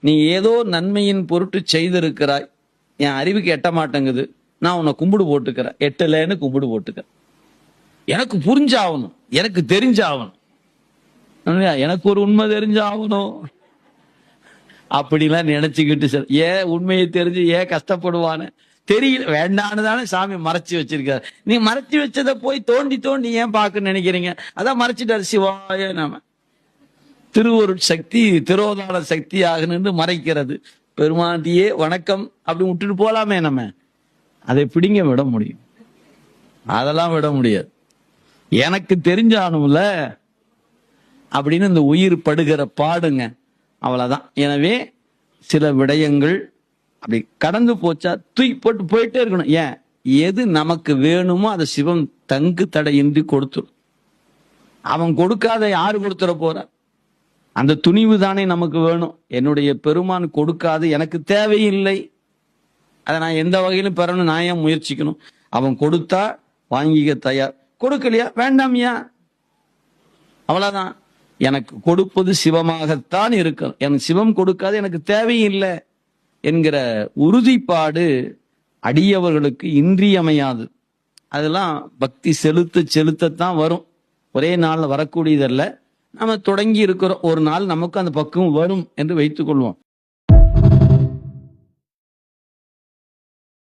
நீ ஏதோ நன்மையின் பொருட்டு செய்திருக்கிறாய், என் அறிவுக்கு எட்ட மாட்டேங்குது, நான் உன்னை கும்பிடு போட்டுக்கிறேன், எட்டலைன்னு கும்பிடு போட்டுக்கிறேன். எனக்கு புரிஞ்சாகணும், எனக்கு தெரிஞ்சாகணும், எனக்கு ஒரு உண்மை தெரிஞ்சாகணும் அப்படிலாம் நினைச்சுக்கிட்டு சார் ஏன் உண்மையை தெரிஞ்சு ஏன் கஷ்டப்படுவான்னு தெரியல, வேண்டான்னு தானே சாமி மறைச்சு வச்சிருக்காரு. நீ மறைச்சு வச்சதை போய் தோண்டி தோண்டி ஏன் பார்க்க நினைக்கிறீங்க? அதான் மறைச்சிட்டாரு சிவாய நாம. திருவருட் சக்தி திரோதான சக்தி ஆகணுன்னு மறைக்கிறது. பெருமாண்டியே வணக்கம் அப்படி விட்டுட்டு போலாமே, நம்ம அதை பிடிங்க விட முடியும்? அதெல்லாம் விட முடியாது. எனக்கு தெரிஞ்சானும்ல அப்படின்னு இந்த உயிர் படுகிற பாடுங்க, அவ்வளவுதான். எனவே சில விடயங்கள் அப்படி கடந்து போச்சா தூக்கி போட்டு போயிட்டே இருக்கணும். ஏன், எது நமக்கு வேணுமோ அதை சிவம் தங்கு தடையின்றி கொடுத்துரும். அவன் கொடுக்காத யாரு கொடுத்துட போற? அந்த துணிவு தானே நமக்கு வேணும். என்னுடைய பெருமான் கொடுக்காது எனக்கு தேவையில்லை, அதை நான் எந்த வகையிலும் பெறணும், நான் ஏன் முயற்சிக்கணும்? அவன் கொடுத்தா வாங்கிக்க தயார், கொடுக்கலையா வேண்டாமியா, அவ்வளவுதான். எனக்கு கொடுப்பது சிவமாகத்தான் இருக்கணும், எனக்கு சிவம் கொடுக்காது எனக்கு தேவையில்லை என்கிற உறுதிப்பாடு அடியவர்களுக்கு இன்றியமையாது. அதெல்லாம் பக்தி செலுத்தத்தான் வரும், ஒரே நாள்ல வரக்கூடியதல்ல. நம்ம தொடங்கி இருக்கிறோம், ஒரு நாள் நமக்கு அந்த பக்குவம் வரும் என்று வைத்துக் கொள்வோம்.